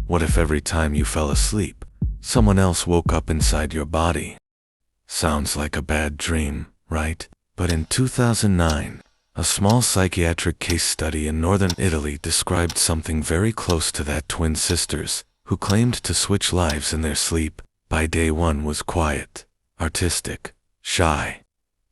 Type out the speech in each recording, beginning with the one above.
What if every time you fell asleep, someone else woke up inside your body? Sounds like a bad dream, right? But in 2009, a small psychiatric case study in northern Italy described something very close to that. Twin sisters, who claimed to switch lives in their sleep. By day one was quiet, artistic, shy.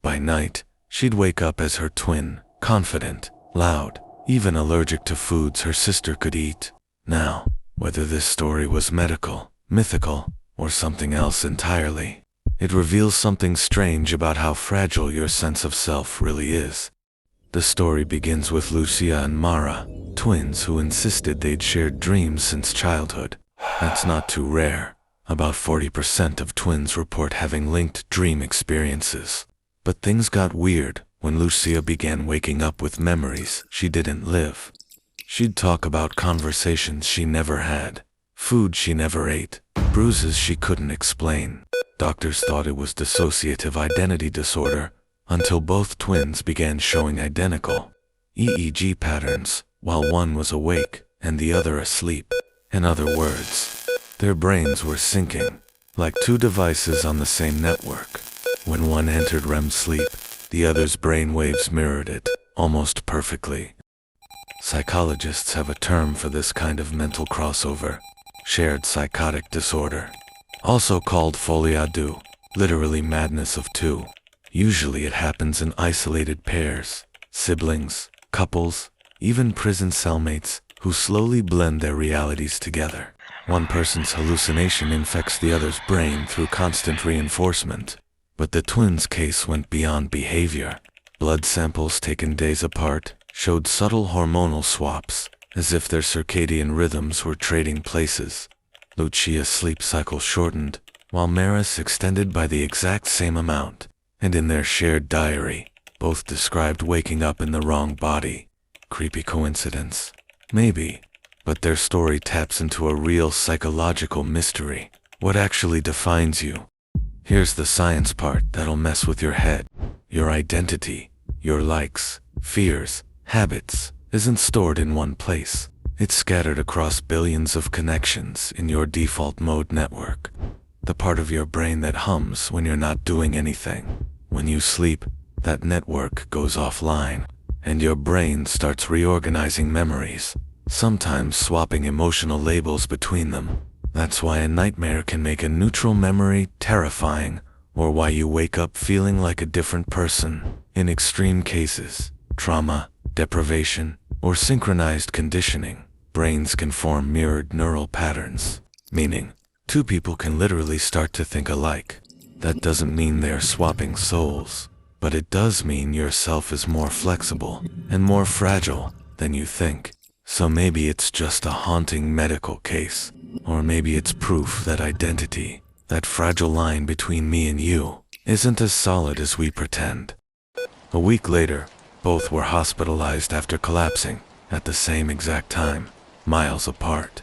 By night, she'd wake up as her twin, confident, loud, even allergic to foods her sister could eat. Now, whether this story was medical, mythical, or something else entirely, it reveals something strange about how fragile your sense of self really is. The story begins with Lucia and Mara, twins who insisted they'd shared dreams since childhood. That's not too rare. About 40% of twins report having linked dream experiences. But things got weird when Lucia began waking up with memories she didn't live. She'd talk about conversations she never had, food she never ate, bruises she couldn't explain. Doctors thought it was dissociative identity disorder, until both twins began showing identical EEG patterns while one was awake and the other asleep. In other words, their brains were syncing, like two devices on the same network. When one entered REM sleep, the other's brain waves mirrored it, almost perfectly. Psychologists have a term for this kind of mental crossover: shared psychotic disorder, also called folie à deux, literally madness of two. Usually it happens in isolated pairs, siblings, couples, even prison cellmates who slowly blend their realities together. One person's hallucination infects the other's brain through constant reinforcement. But the twins' case went beyond behavior. Blood samples taken days apart showed subtle hormonal swaps, as if their circadian rhythms were trading places. Lucia's sleep cycle shortened, while Mara's extended by the exact same amount. And in their shared diary, both described waking up in the wrong body. Creepy coincidence? Maybe. But their story taps into a real psychological mystery. What actually defines you? Here's the science part that'll mess with your head. Your identity, your likes, fears, habits, isn't stored in one place. It's scattered across billions of connections in your default mode network. The part of your brain that hums when you're not doing anything. When you sleep, that network goes offline, and your brain starts reorganizing memories, sometimes swapping emotional labels between them. That's why a nightmare can make a neutral memory terrifying, or why you wake up feeling like a different person. In extreme cases, trauma, deprivation, or synchronized conditioning, brains can form mirrored neural patterns, meaning two people can literally start to think alike. That doesn't mean they're swapping souls, but it does mean your self is more flexible and more fragile than you think. So maybe it's just a haunting medical case, or maybe it's proof that identity, that fragile line between me and you, isn't as solid as we pretend. A week later, both were hospitalized after collapsing at the same exact time, miles apart.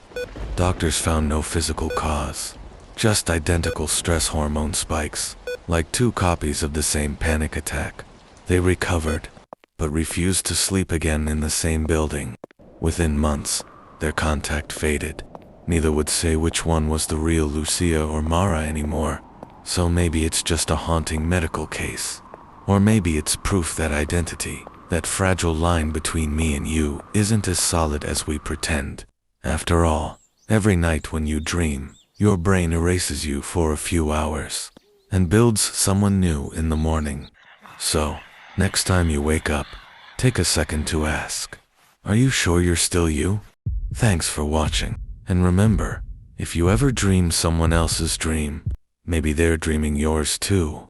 Doctors found no physical cause, just identical stress hormone spikes, like two copies of the same panic attack. They recovered, but refused to sleep again in the same building. Within months, their contact faded. Neither would say which one was the real Lucia or Mara anymore. So maybe it's just a haunting medical case. Or maybe it's proof that identity, that fragile line between me and you, isn't as solid as we pretend. After all, every night when you dream, your brain erases you for a few hours and builds someone new in the morning. So, next time you wake up, take a second to ask, are you sure you're still you? Thanks for watching. And remember, if you ever dream someone else's dream, maybe they're dreaming yours too.